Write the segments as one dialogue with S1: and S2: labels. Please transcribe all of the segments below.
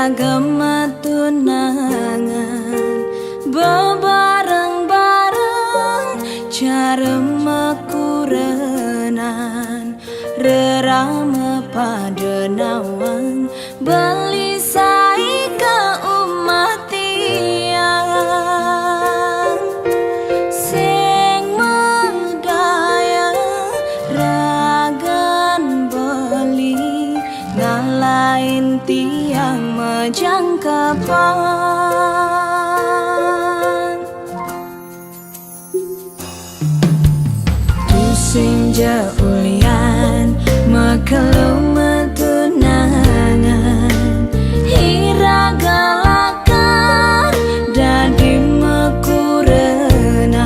S1: iragama tunangan bebareng-bareng cara makurenan rerama pada nawang beli sai ke umat tiang sing medaya ragan beli ngalain tiang majangkapan tusing jaulian makelum tunangan hiragalakan dadi makurenan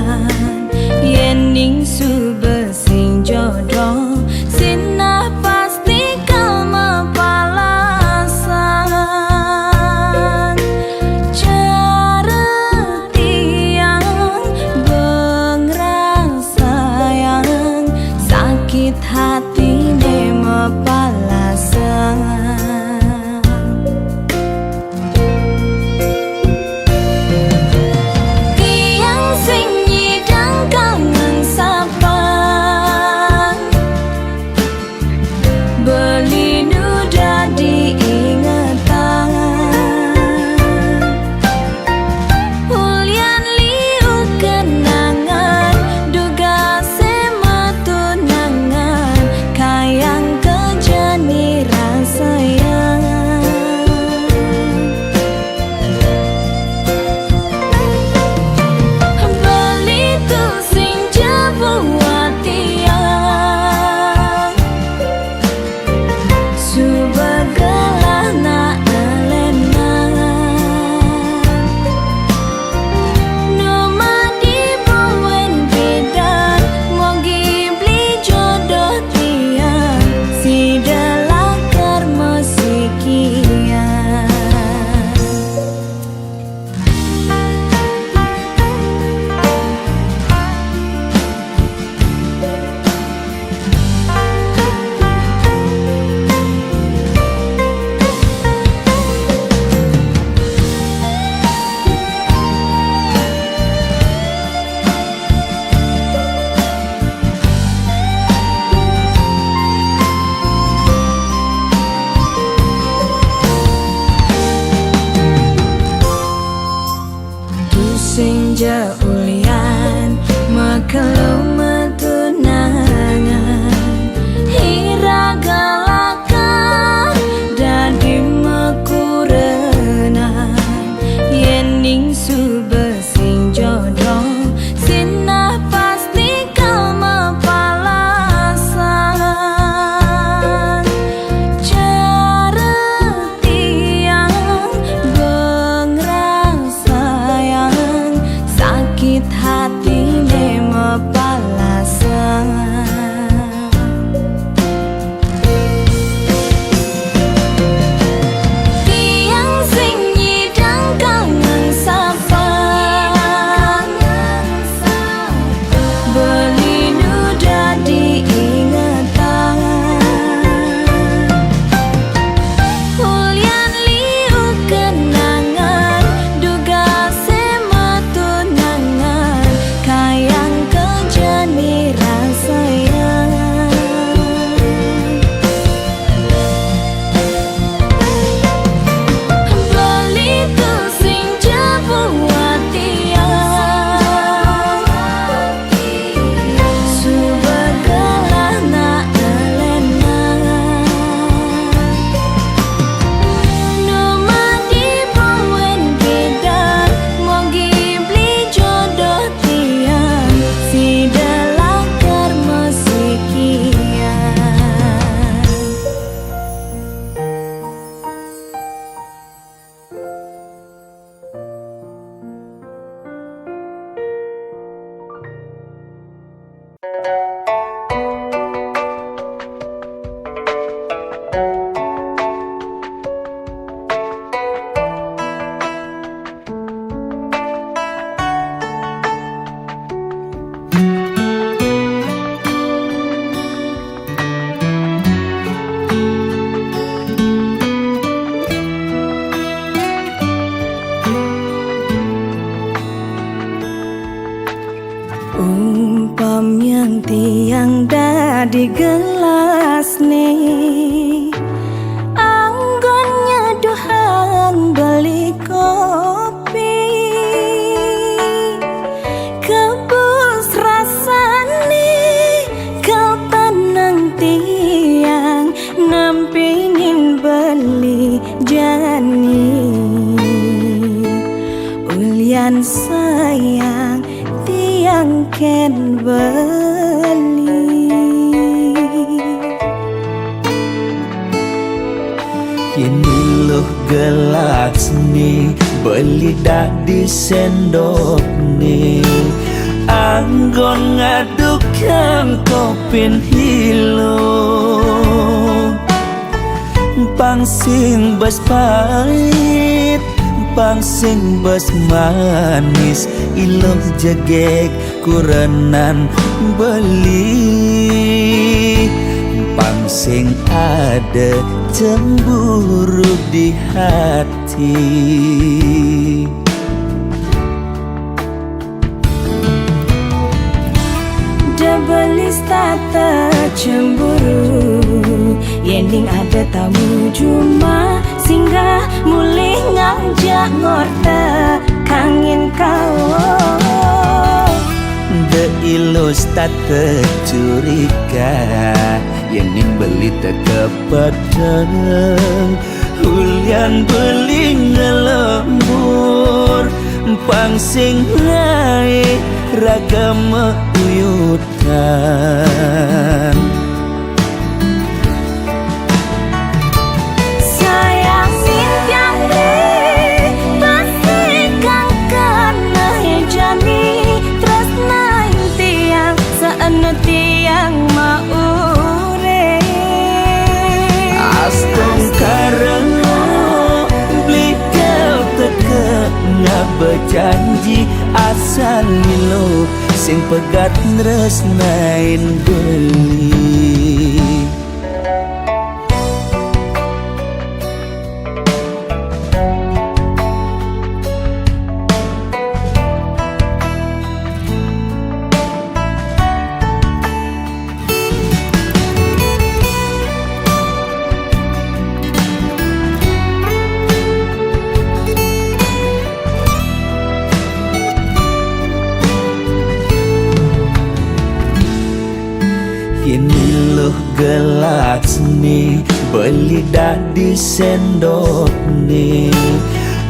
S1: yening subesing jodoh sinah pasti kau mapalasan cara tiang bengrang sayang sakit hati ne mapalasan tiang sing nyidang kangen sapang beli nuda diingatan ulian liu kenangan duga sema tunangan kayang kejani rasayang beli tu sing jabuat tiang subagalah na alena numa dibuen bidan mogi beli jodoh tiang sidalah karma sikian tusing jaulian makelum tunangan hiragalakan dadi makurenan yening subesing jodoh sinah pasti kau mapalasan cara tiang bengrang sayang sakit di gelas nih, anggon nyeduhan beli kopi, kebus rasane kau tenang tiang nampingin beli jani. Ulian sayang tiang ken beli.
S2: Ini loh gelas nih, beli dah di sendok nih, anggon ngaduk yang kopin hilo, pangsing bas pahit, pangsing bas manis, iloh jagek kurenan beli, pangsing ada cemburu di hati.
S1: Debelis tata cemburu, yening ada tamu cuma singgah mulih ngajak ngorta kangin kau.
S2: De ilus tata curiga, yening beli teka padang, hulian beli ngelembur, pangsing naik ragam uyutan.
S1: Sayang simpiang deh, pasti kang kena jani, tresna tiang seenu tiang maure.
S2: Astong karena beli kau teka ngak berjanji asal lo sing pegat nresnain beli. Ini loh gelas nih, beli dah di sendok nih,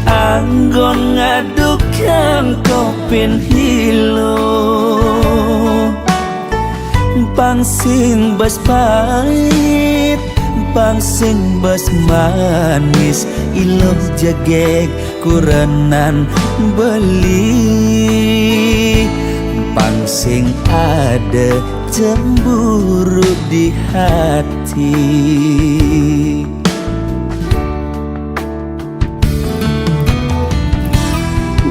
S2: anggon ngaduk yang kopin hilo, pangsing bas pahit, pangsing bas manis, iloh jagek kurenan beli, pangsing ada cemburu di hati.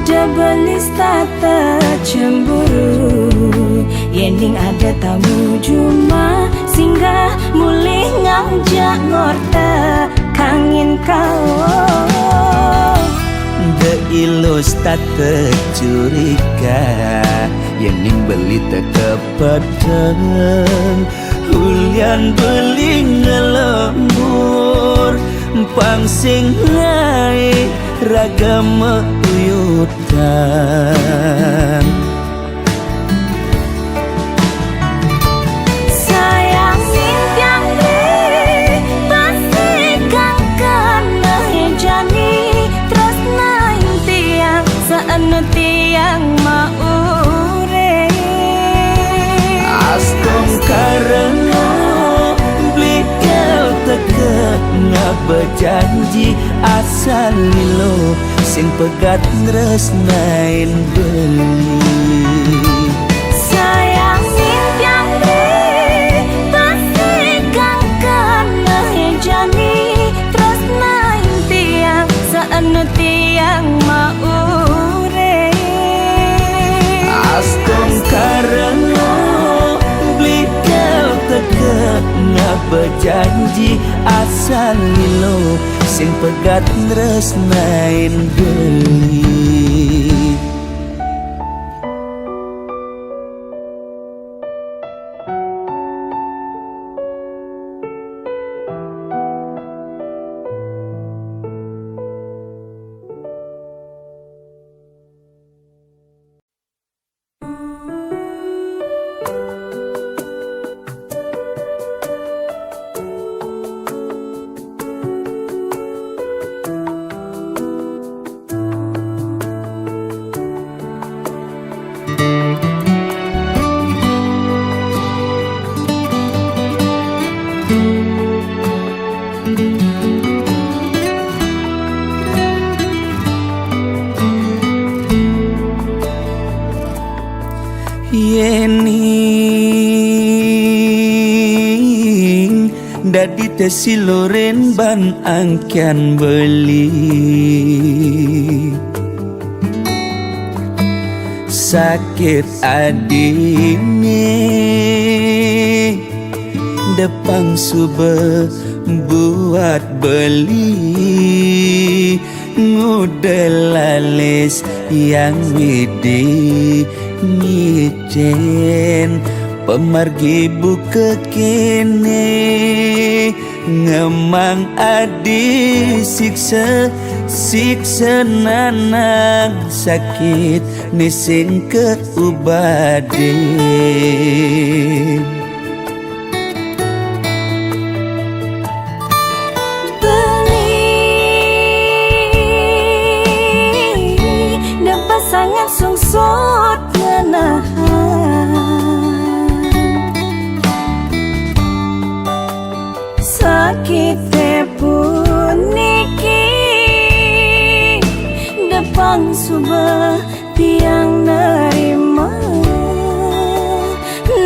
S1: Debelis tata cemburu, yening ada tamu cuma singgah mulih ngajak ngorta kangin kau.
S2: De ilus tata curiga, yening beli teka padang, hulian beli ngelembur, pangsing naik ragam uyutan.
S1: Sayang simpiang deh, pasti kang kena jani, tresna tiang seenu tiang maure.
S2: Astong karena beli kau teka ngak berjanji asal lo sing pegat nresnain beli.
S1: Sayang simpiang deh, pasti kang kena jani, tresna tiang seenu tiang maure.
S2: Astong karena beli kau teka ngak berjanji asal lo sing pegat nresnain beli. gening dadi tesi loren ban angkian beli sakit adine depang sube buat beli ngudelalis yang widi ngicen pemargi buka kene ngemang adi siksa siksa nanang sakit nising keubaden
S1: sangat sungsut ngenahan sakit puniki depang subah tiang nerima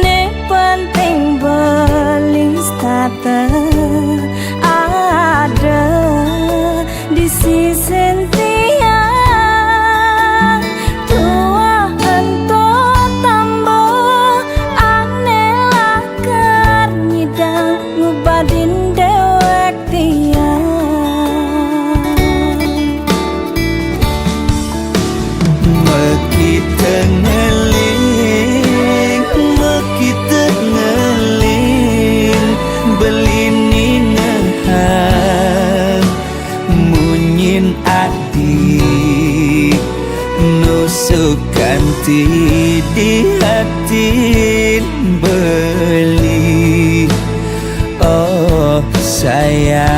S1: ne penting belis tata ada di sisi sukanti di hati beli oh sayang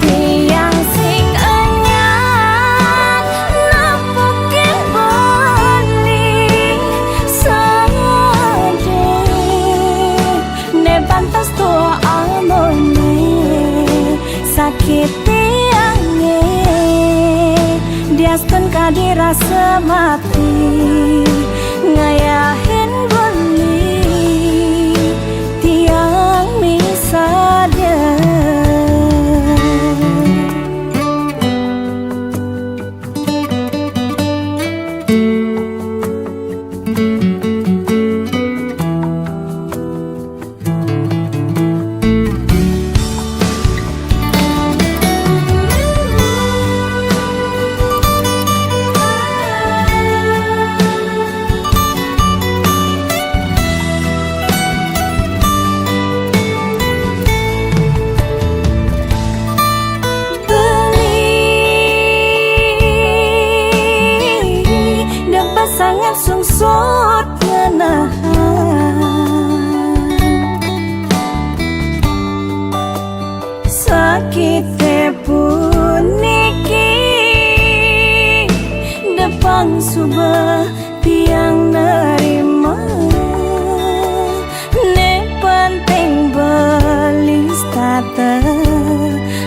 S1: tiang sing enyang napukin beli sade ne pantas tua amone sakit diaskan kadirasa mati ngayahin beli tiang misada sangat sungsut ngenahan sakit puniki depang subah tiang nerima ne penting belis tata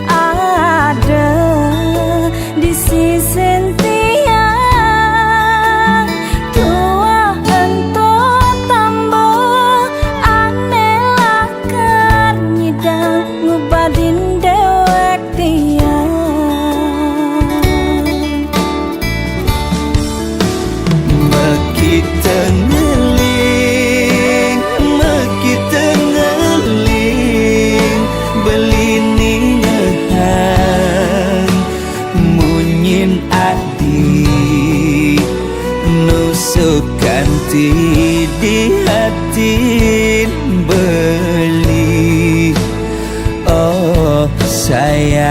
S1: ada di sisi sukanti di hati beli oh sayang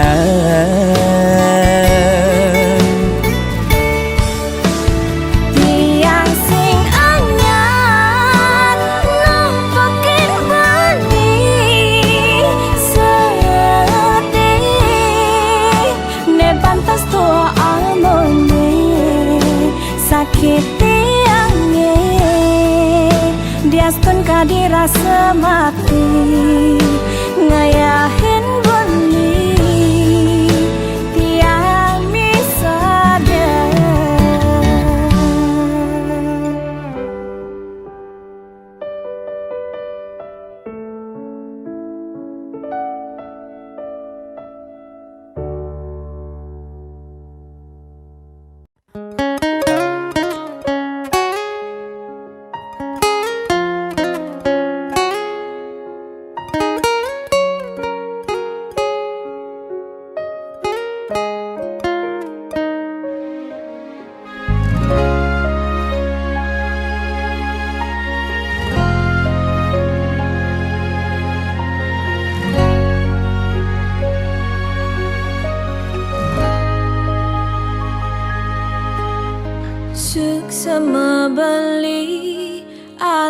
S1: tiang sing anyar nampakin beli sedih ne pantas tua amone sakit diaskan kadirasa mati ngayahin beli tiang misada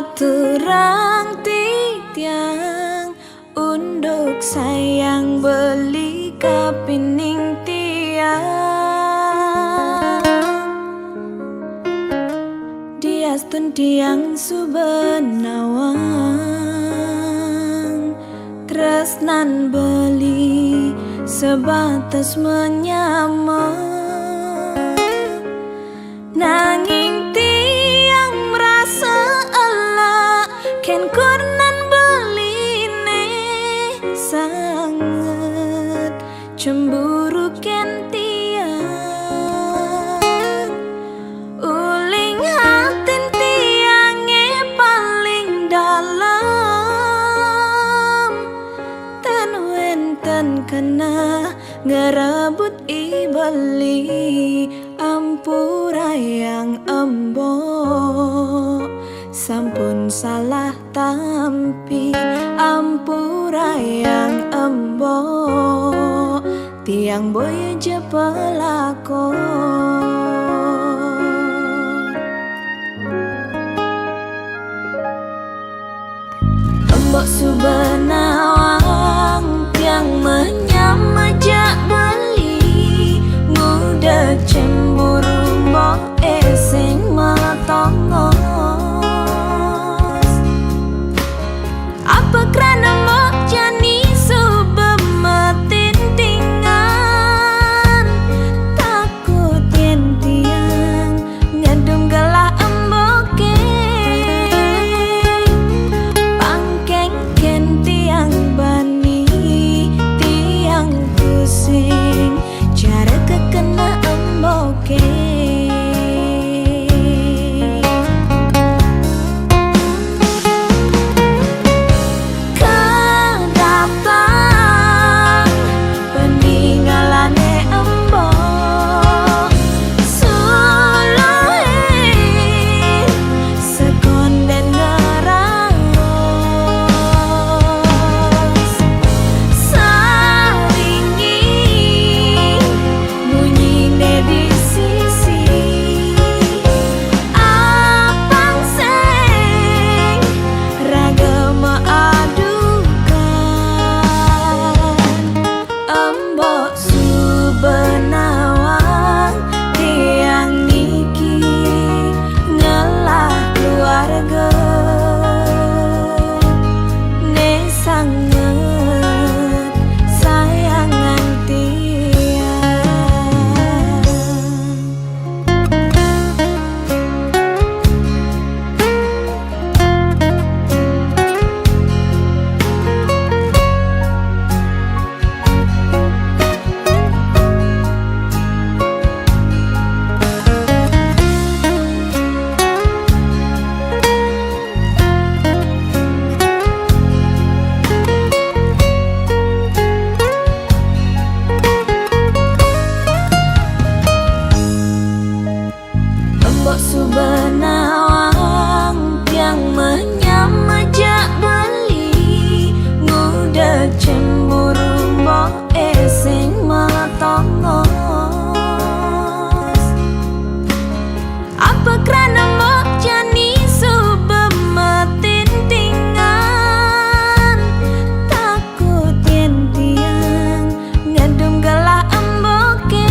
S1: Aturang titiang unduk sayang beli kapining tiang diastun tiang subenawang tresnan beli sebatas menyamar nanging tiang merasa Allah ken kurnan beline sangat cemburu ken tiang uling hatin tiange paling dalam ten wenten kena ngerebut ibeli ampura yang embo sampun salah tampi ampura yang embo tiang boy je pelakon embok subenawang tiang menyamajak beli muda cemburu mbok esing matongos apa kerana mbok jani subemetin tingan takut yen tiang ngedum gelah emboke pangkeng ken tiang bani tiang pusing cara kekena emboke subenawang tiang menyamajak beli muda cemburu mbok esing matongos apa kerana mbok jani subemetin tingan takut yen tiang ngedum gelah emboke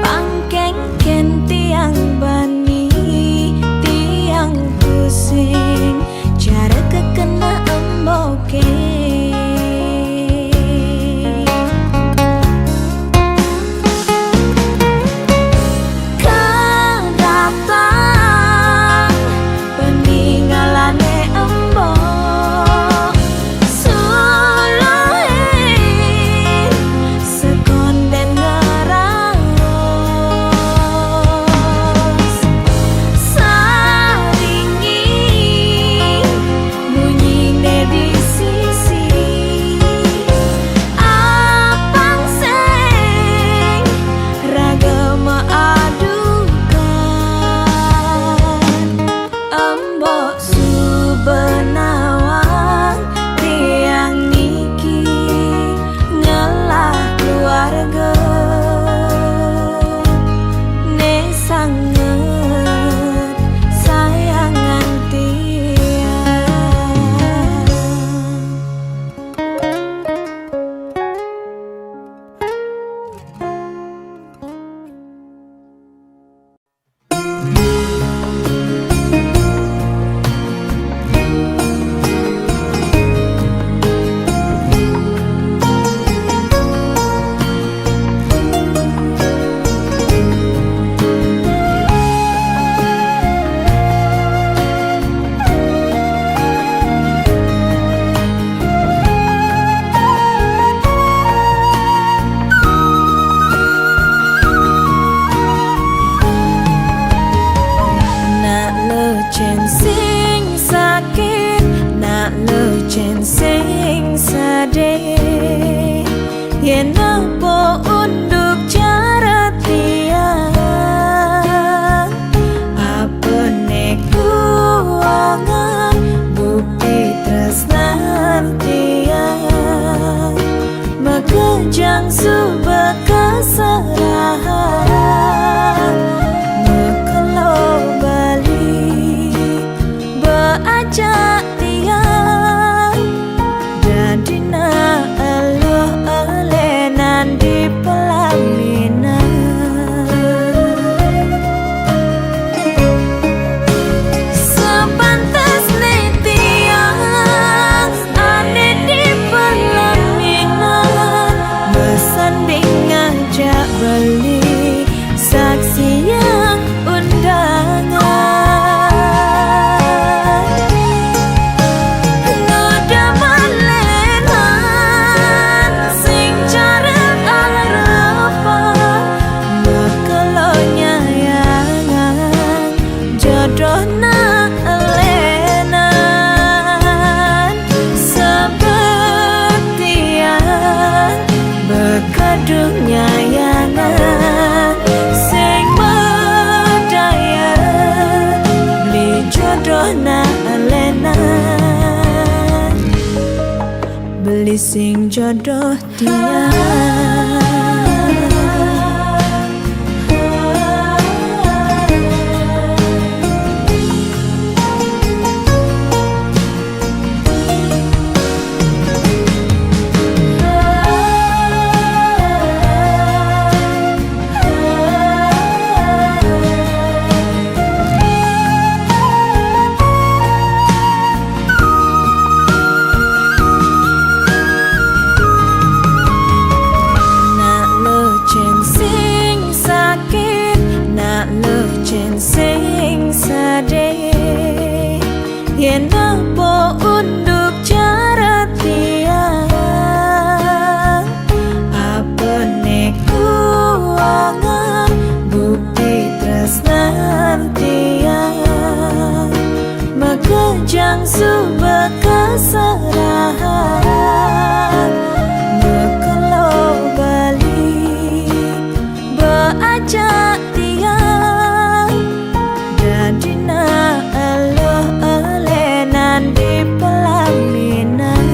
S1: pangkeng ken tiang bani tiang pusing cara kekena emboke yen apa unduk cara tiang apa neku angan bukti tresnan tiang makejang subah keserahan mekelo bali beajak tiang dadina eluh elenan di pelaminan sepantas tiang ane di pelaminan bersanding ngajak beli saksi yang undangan ngoda malenan sing cara arapan mekelonya yangan jodohna elenan sebetian bekadungnya yangan sing berdaya beli jodohna elenan beli sing jodoh dia. Nak lecen sing sakit, nak lecen sing sedih, yen apa unduk cara tiang apa neku angan bukti tresnan tiang makejang subah keserahan mekelo bali beajak tiang dadina eluh elenan di pelaminan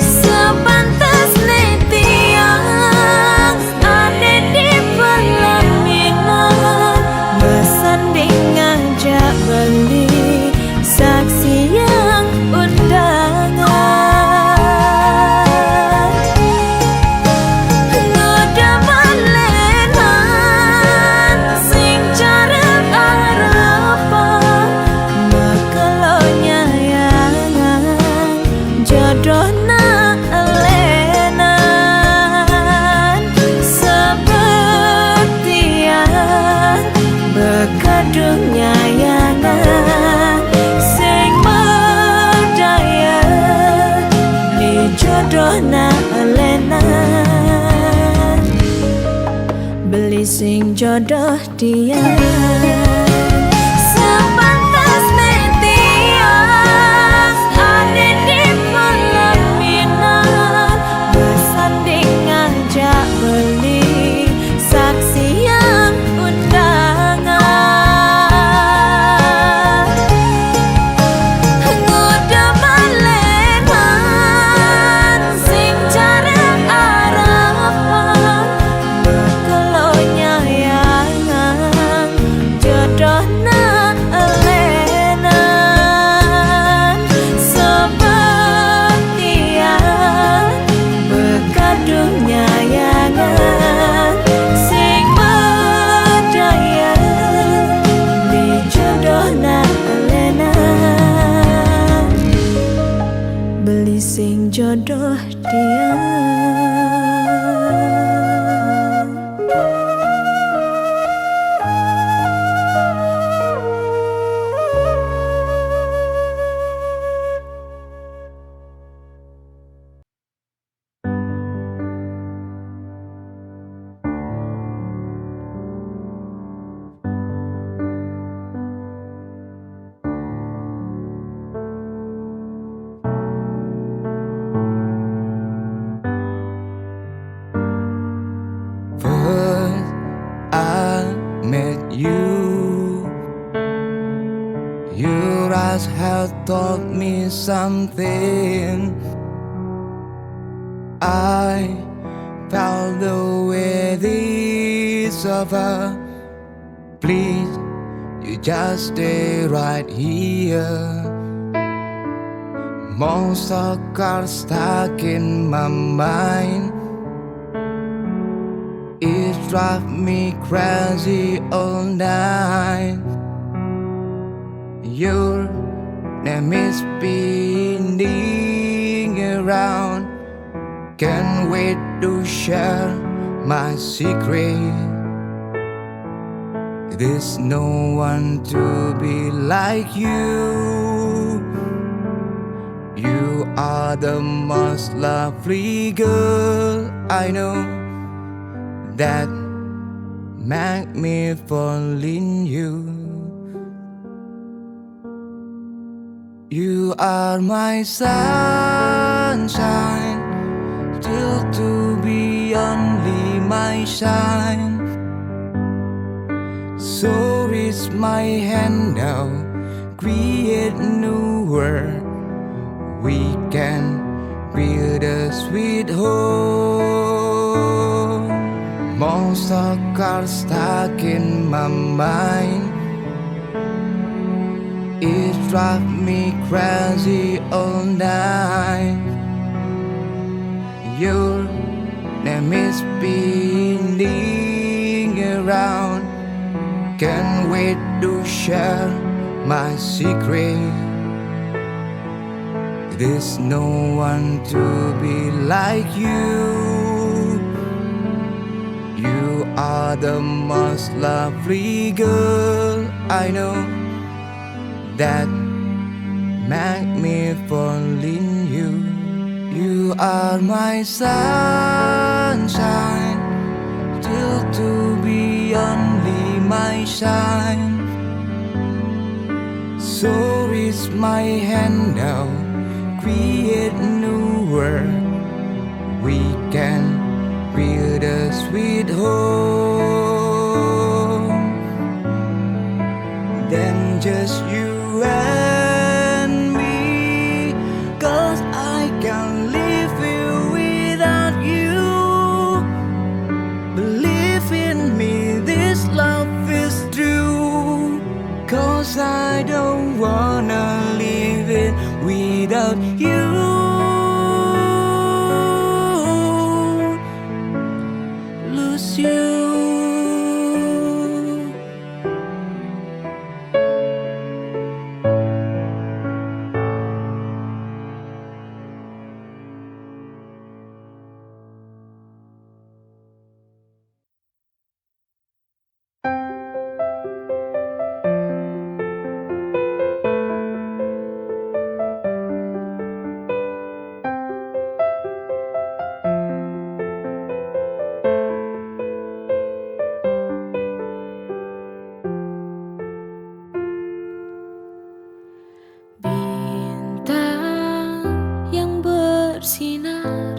S1: sepantas tiang ane di pelaminan bersanding ngajak beli saksi yang undangan ngoda malenan sing cara arapan mekelonya yangan jodohna elenan sebetian bekadungnya yangan sing berdaya beli jodohna elenan beli sing jodoh dia. Sepantas tiang ane di pelaminan bersanding ngajak beli saksi yang undangan ngoda malenan sing cara arapan mekelonya yangan jodohna elenan sebetian bekadungnya yangan sing berdaya beli jodohna elenan beli sing jodoh dia.
S2: told me something. I felt the way this over. Please, you just stay right here. Monster cars stuck in my mind. It drives me crazy all night. Your name is spinning around. Can't wait to share my secret. There's no one to be like you. You are the most lovely girl I know, that make me fall in you. You are my sunshine, still to be only my shine. So reach my hand now, create new world. We can build a sweet home. Monster cars stuck in my mind. It drives me crazy all night. Your name is spinning around. Can't wait to share my secret. There's no one to be like you. You are the most lovely girl I know, that make me fall in you. You are my sunshine, still to be only my shine. So reach my hand now, create new world. We can build a sweet home. Then just you and me, 'cause I can't live here without you. Believe in me, this love is true, 'cause I don't wanna live it without you. Lose you.
S1: Bintang yang bersinar,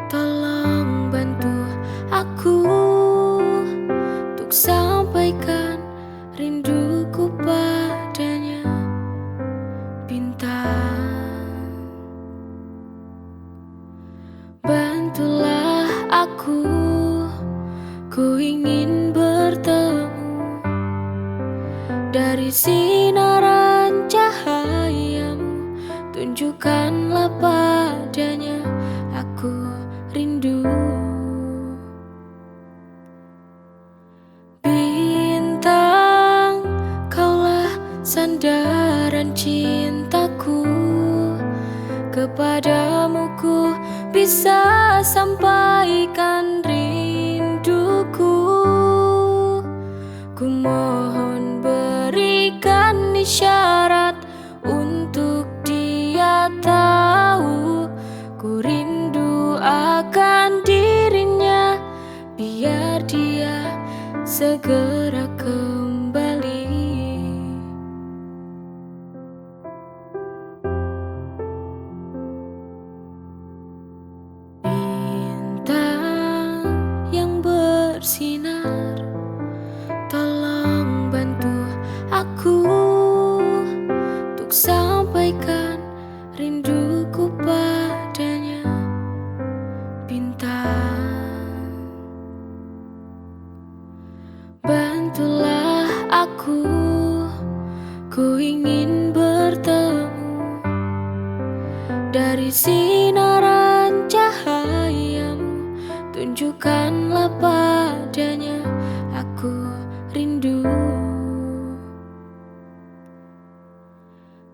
S1: tolong bantu aku untuk sampaikan rinduku padanya. Bintang, bantulah aku, ku ingin bertemu dari sinaran cahayamu. Tunjukkanlah padanya, aku rindu. Bintang, kaulah sandaran cintaku. Kepadamu ku bisa sampaikan rinduku. Ku mohon berikan isyarat untuk dia tahu ku rindu akan dirinya, biar dia segera kembali. Bintang yang bersinar, tolong bantu aku untuk sampai Dari sinaran cahayamu, tunjukkanlah padanya aku rindu.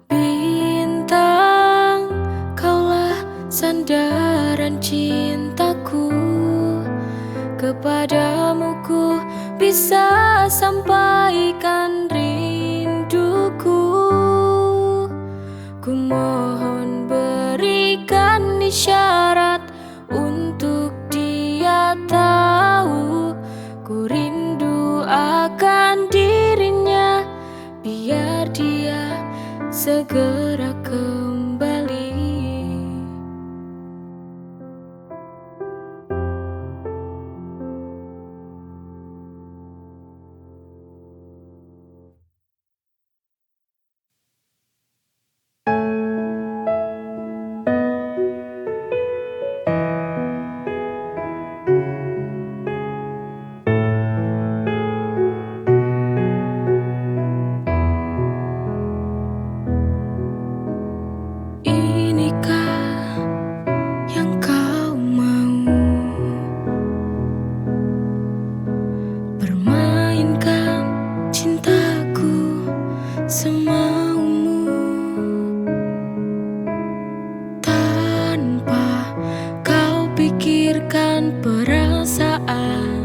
S1: Bintang, kaulah sandaran cintaku. Kepadamu ku bisa sampaikan rinduku. Ku mohon berikan isyarat untuk dia tahu ku rindu akan dirinya, biar dia segera kembali. Inikah yang kau mau? Permainkan cintaku semaumu, tanpa kau pikirkan perasaan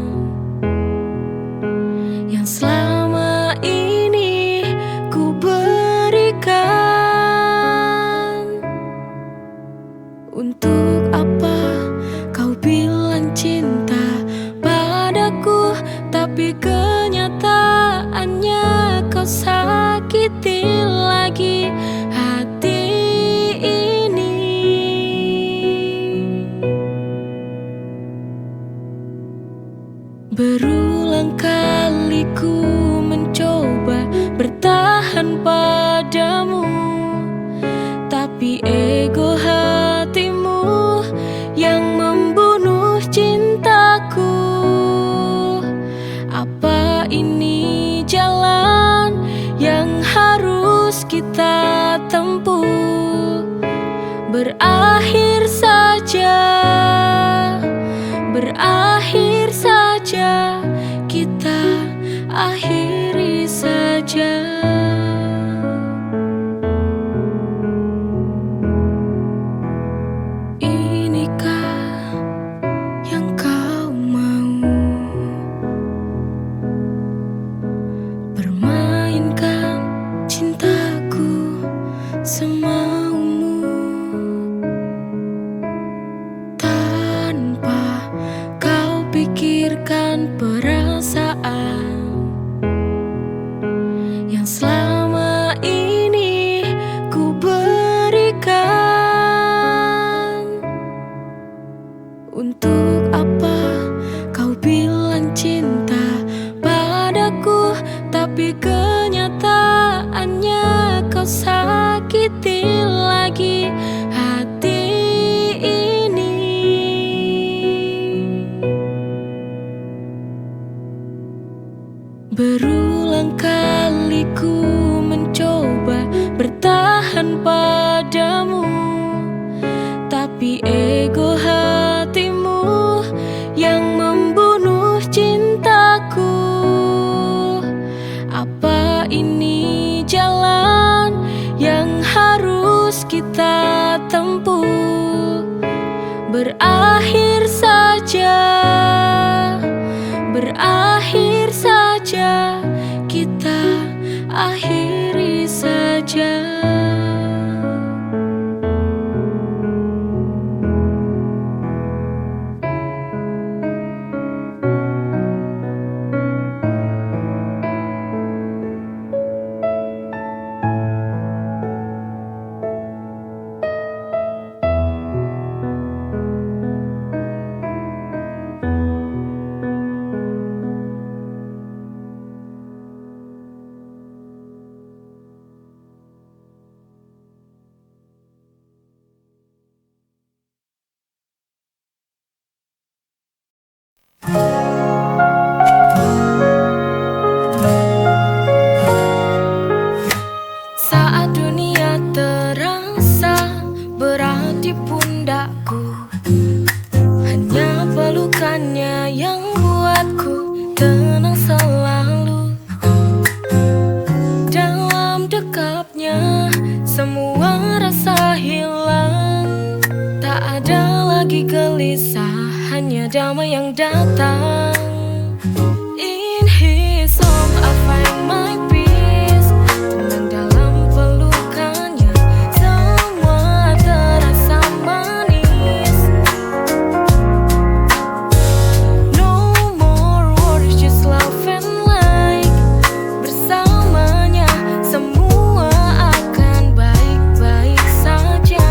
S1: yang selama ini ku berikan. Untuk apa kau bilang cinta padaku, tapi kenyataannya kau sakiti lagi hati ini. Berulang kali ku mencoba bertahan padamu, tapi ego hatimu yang membunuh cintaku. Apa ini jalan yang harus kita tempuh? Berakhir saja, berakhir saja, kita akhiri saja. Inikah yang kau mau? Permainkan cintaku semaumu, tanpa kau pikirkan perasaan yang selama ini ku berikan. Untuk apa kau bilang cinta padaku, tapi kenyataannya kau sakiti lagi hati ini. Berulang kali ku mencoba bertahan padamu, tapi ego hatimu yang membunuh cintaku. Apa ini jalan yang harus kita tempuh? Berakhir saja, berakhir saja, kita akhiri saja. berat di pundakku. Hanya pelukannya yang buatku tenang selalu. Dalam dekapnya semua rasa hilang. Tak ada lagi gelisah, hanya damai yang datang. In his arms I find my peace. Tenang dalam pelukannya, semua terasa manis. No more worries, just love and light. Bersamanya semua akan baik-baik saja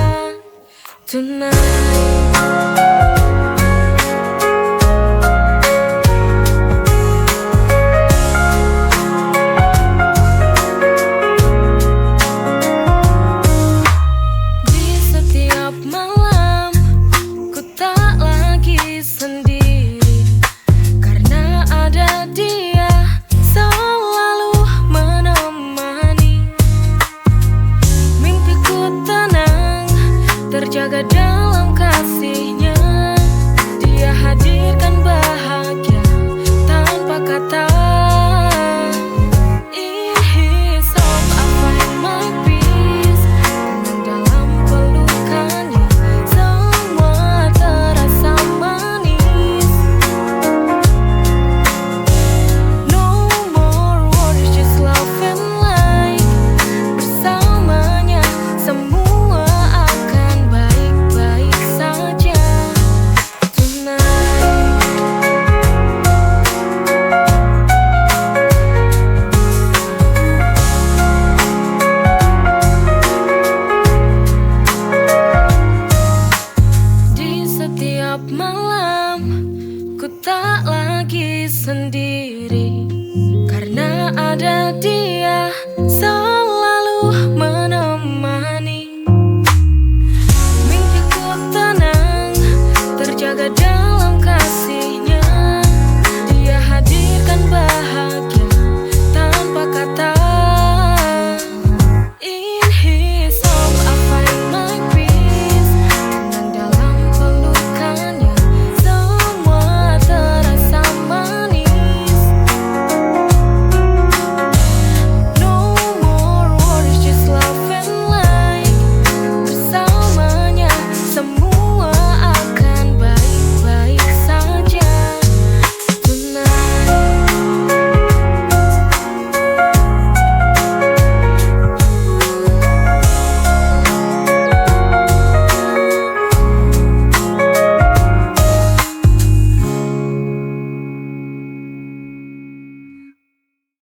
S1: tonight.